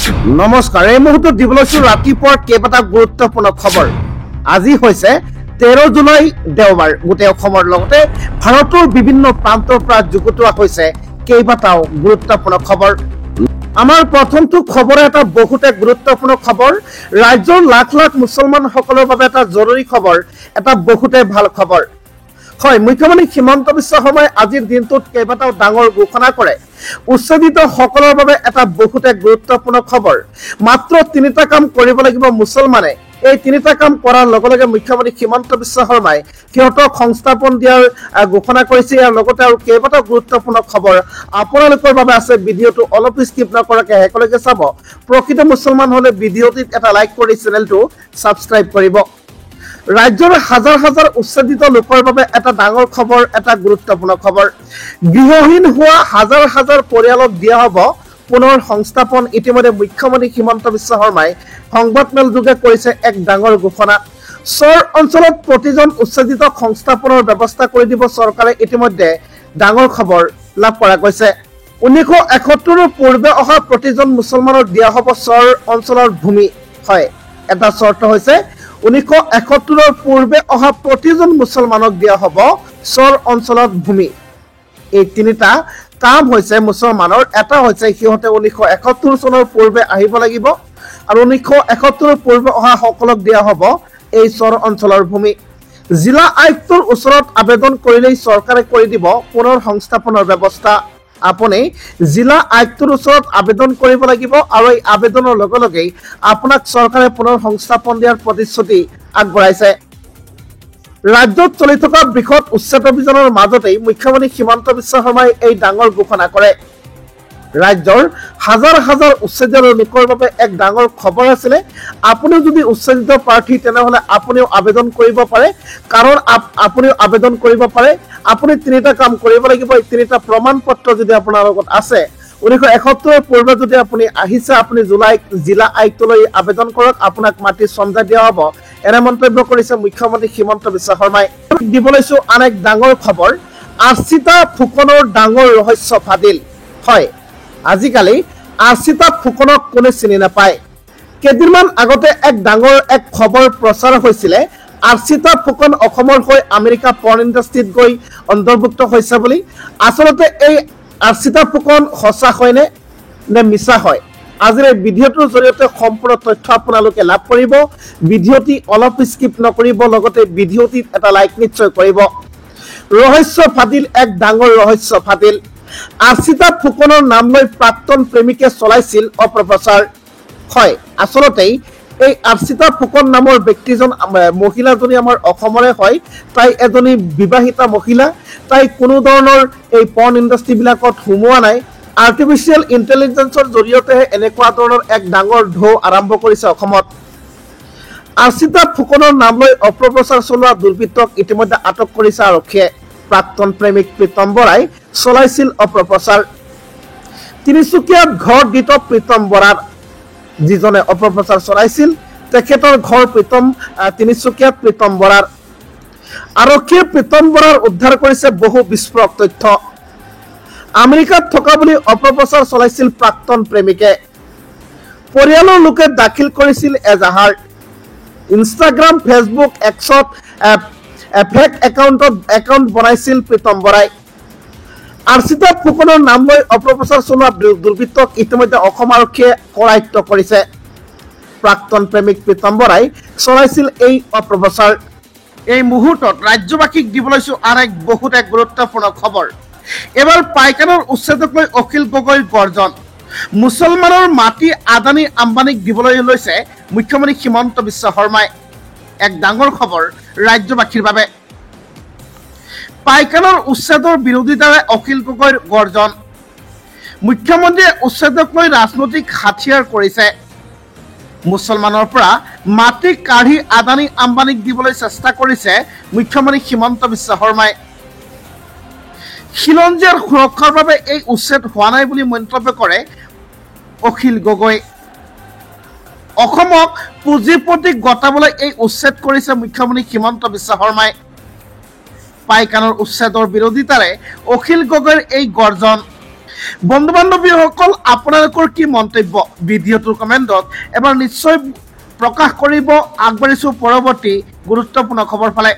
নমস্কাৰ, এই মুহূৰ্তত দিবলৈ ৰাতিপুৱাৰ কেইবাটা গুৰুত্বপূৰ্ণ খবৰ। আজি হৈছে 13 জুলাই দেওবাৰ। গোটেই অসমৰ লগতে ভাৰতৰ বিভিন্ন প্ৰান্তৰ পৰা যুগুতোৱা হৈছে কেইবাটাও গুৰুত্বপূৰ্ণ খবৰ। আমাৰ প্ৰথমটো খবৰ এটা বহুতে গুৰুত্বপূৰ্ণ খবৰ। ৰাজ্যৰ লাখ লাখ মুছলমানসকলৰ বাবে এটা জৰুৰী খবৰ, এটা বহুতে ভাল খবৰ। হয়, মুখ্যমন্ত্ৰী হিমন্ত বিশ্ব শৰ্মাই আজিৰ দিনটোত কেইবাটাও ডাঙৰ ঘোষণা কৰে। উচ্ছেদিত সকলৰ বাবে এটা বহুতে গুৰুত্বপূৰ্ণ খবৰ। মাত্ৰ 3টা কাম কৰিব লাগিব মুছলমানে। এই 3টা কাম কৰাৰ লগে লগে মুখ্যমন্ত্ৰী হিমন্ত বিশ্ব শৰ্মাই সিহঁতক সংস্থাপন দিয়াৰ ঘোষণা কৰিছে। ইয়াৰ লগতে আৰু কেইবাটাও গুৰুত্বপূৰ্ণ খবৰ আপোনালোকৰ বাবে আছে। ভিডিঅ'টো অলপ স্কিপ নকৰাকৈ একেলগে চাব। প্ৰকৃত মুছলমান হলে ভিডিঅ'টিত এটা লাইক কৰি চেনেলটো ছাবস্ক্ৰাইব কৰিব। ৰাজ্যৰ হাজাৰ হাজাৰ উচ্ছেদিত লোকৰ বাবে এটা ডাঙৰ খবৰ, এটা গুৰুত্বপূৰ্ণ খবৰ। গৃহহীন হোৱা হাজাৰ হাজাৰ পৰিয়ালক দিয়া হ'ব পুনৰ সংস্থাপন। ইতিমধ্যে মুখ্যমন্ত্ৰী হিমন্ত বিশ্ব শৰ্মাই সংবাদমেল যোগে কৰিছে এক ডাঙৰ ঘোষণা। চৰ অঞ্চলত প্ৰতিজন উচ্ছেদিতক সংস্থাপনৰ ব্যৱস্থা কৰি দিব চৰকাৰে। ইতিমধ্যে ডাঙৰ খবৰ লাভ কৰা গৈছে। 1971 পূৰ্বে অহা প্ৰতিজন মুছলমানক দিয়া হ'ব চৰ অঞ্চলৰ ভূমি। হয়, এটা চৰ্ত হৈছে 1971 পূৰ্বে অহা প্ৰতিজন মুছলমানক দিয়া হ'ব চৰ অঞ্চলত ভূমি। এই 3টা কাম হৈছে মুছলমানৰ। এটা হৈছে সিহঁতে 1971 চনৰ পূৰ্বে আহিব লাগিব আৰু 1971 পূৰ্বে অহা সকলক দিয়া হ'ব এই চৰ অঞ্চলৰ ভূমি। জিলা আয়ুক্তৰ ওচৰত আবেদন কৰিলেই চৰকাৰে কৰি দিব পুনৰ সংস্থাপনৰ ব্যৱস্থা। আপুনি জিলা আয়ুক্তৰ ওচৰত আবেদন কৰিব লাগিব আৰু এই আবেদনৰ লগে লগেই আপোনাক চৰকাৰে পুনৰ সংস্থাপন দিয়াৰ প্ৰতিশ্ৰুতি আগবঢ়াইছে। ৰাজ্যত চলি থকা বৃহৎ উচ্ছেদ অভিযানৰ মাজতেই মুখ্যমন্ত্ৰী হিমন্ত বিশ্ব শৰ্মাই এই ডাঙৰ ঘোষণা কৰে। ৰাজ্যৰ হাজাৰ হাজাৰ উচ্ছেদিত লোকৰ বাবে এক ডাঙৰ খবৰ আছিলে। আপুনিও যদি উচ্ছেদিত প্ৰাৰ্থী তেনেহলে আপুনিও আবেদন কৰিব পাৰে। কাৰণ আপুনিও আবেদন কৰিব পাৰে। আপুনি 3টা কাম কৰিব লাগিব। এই 3টা প্ৰমাণ পত্ৰ যদি আপোনাৰ লগত আছে, 1971 পূৰ্বে যদি আপুনি আহিছে, আপুনি জিলা আয়ুক্তলৈ আবেদন কৰক, আপোনাক মাটি চমজাই দিয়া হ'ব। এনে মন্তব্য কৰিছে মুখ্যমন্ত্ৰী হিমন্ত বিশ্ব শৰ্মাই। দিবলৈছো আন এক ডাঙৰ খবৰ। আৰ্চিতা ফুকনৰ ডাঙৰ ৰহস্য ফাদিল। হয়, আজিকালি আৰ্চিতা ফুকনক কোনে চিনি নাপায়। কেইদিনমান আগতে এক ডাঙৰ এক খবৰ প্ৰচাৰ হৈছিলে। আৰ্চিতা ফুকন অসমৰ হৈ আমেৰিকা পৰ্ণ ইণ্ডাষ্ট্ৰীত গৈ অন্তৰ্ভুক্ত হৈছে বুলি। আচলতে এই আৰ্চিতা ফুকন সঁচা হয়নে নে মিছা হয়? আজিৰ এই ভিডিঅ'টোৰ জৰিয়তে সম্পূৰ্ণ তথ্য আপোনালোকে লাভ কৰিব। ভিডিঅ'টি অলপ স্কিপ নকৰিব, লগতে ভিডিঅ'টিত এটা লাইক নিশ্চয় কৰিব। ৰহস্য ফাদিল, এক ডাঙৰ ৰহস্য ফাদিল। আৰ্চিতা ফুকনৰ নাম লৈ প্ৰাক্তন প্ৰেমিকে চলাইছিল অপপ্ৰচাৰ। হয়, আচলতেই এই আৰ্চিতা ফুকন নামৰ ব্যক্তিজন মহিলাজনী আমাৰ অসমৰে হয়। তাই এজনী বিবাহিতা মহিলা। তাই কোনো ধৰণৰ এই পৰ্ণ ইণ্ডাষ্ট্ৰীবিলাকত সোমোৱা নাই। আৰ্টিফিচিয়েল ইণ্টেলিজেন্সৰ জৰিয়তেহে এনেকুৱা ধৰণৰ এক ডাঙৰ ঢৌ আৰম্ভ কৰিছে অসমত। আৰ্চিতা ফুকনৰ নাম লৈ অপপ্ৰচাৰ চলোৱা দুৰ্বৃত্তক ইতিমধ্যে আটক কৰিছে আৰক্ষীয়ে। প্ৰাক্তন প্ৰেমিক প্ৰীতম বৰাই চলাইছিল অপপ্ৰচাৰ। তিনিচুকীয়াত ঘৰ দিত প্ৰীতম বৰাৰ। যিজনে অপপ্ৰচাৰ চলাইছিল তেখেতৰ ঘৰ তিনিচুকীয়াত প্ৰীতম বৰাৰ। আৰক্ষীয়ে প্ৰীতম বৰাৰ উদ্ধাৰ কৰিছে বহু বিস্ফোৰক তথ্য। আমেৰিকাত থকা বুলি অপপ্ৰচাৰ চলাইছিল প্ৰাক্তন প্ৰেমিকে। পৰিয়ালৰ লোকে দাখিল কৰিছিল এজাহাৰ। ইনষ্টাগ্ৰাম, ফেচবুক, এক্সত ফেক একাউণ্ট বনাইছিল প্ৰীতম বৰাই। আৰ্চিতা ফুকনৰ নাম লৈ অপপ্ৰচাৰ চলোৱা দুৰ্বৃত্তক ইতিমধ্যে অসম আৰক্ষীয়ে কৰায়ত্ব কৰিছে। প্ৰাক্তন প্ৰেমিক প্ৰীতম বৰাই চলাইছিল এই অপপ্ৰচাৰ। এই মুহূৰ্তত ৰাজ্যবাসীক দিবলৈছো আন এক বহুত এক গুৰুত্বপূৰ্ণ খবৰ। এবাৰ পাইকানৰ উচ্ছেদক লৈ অখিল গগৈৰ গৰ্জন। মুছলমানৰ মাটি আদানী আম্বানীক দিবলৈ লৈছে মুখ্যমন্ত্ৰী হিমন্ত বিশ্ব শৰ্মাই। এক ডাঙৰ খবৰ ৰাজ্যবাসীৰ বাবে। পাইকানৰ উচ্ছেদৰ বিৰোধিতাৰে অখিল গগৈৰ গৰ্জন। মুখ্যমন্ত্ৰীয়ে উচ্ছেদক লৈ ৰাজনৈতিক হাথিয়াৰ কৰিছে। মুছলমানৰ পৰা মাটি কাঢ়ি আদানী আম্বানীক দিবলৈ চেষ্টা কৰিছে মুখ্যমন্ত্ৰী হিমন্ত বিশ্ব শৰ্মাই। খিলঞ্জীয়াৰ সুৰক্ষাৰ বাবে এই উচ্ছেদ হোৱা নাই বুলি মন্তব্য কৰে অখিল গগৈ। অসমক পুঁজিপতি গতাবলৈ এই উচ্ছেদ কৰিছে মুখ্যমন্ত্ৰী হিমন্ত বিশ্ব শৰ্মাই। পাইকানৰ উচ্ছেদৰ বিৰোধিতাৰে অখিল গগৈৰ এই গৰ্জন। বন্ধু বান্ধৱীসকল আপোনালোকৰ কি মন্তব্য ভিডিঅ'টোৰ কমেণ্টত এবাৰ নিশ্চয় প্ৰকাশ কৰিব। আগবাঢ়িছোঁ পৰৱৰ্তী গুৰুত্বপূৰ্ণ খবৰ ফালে।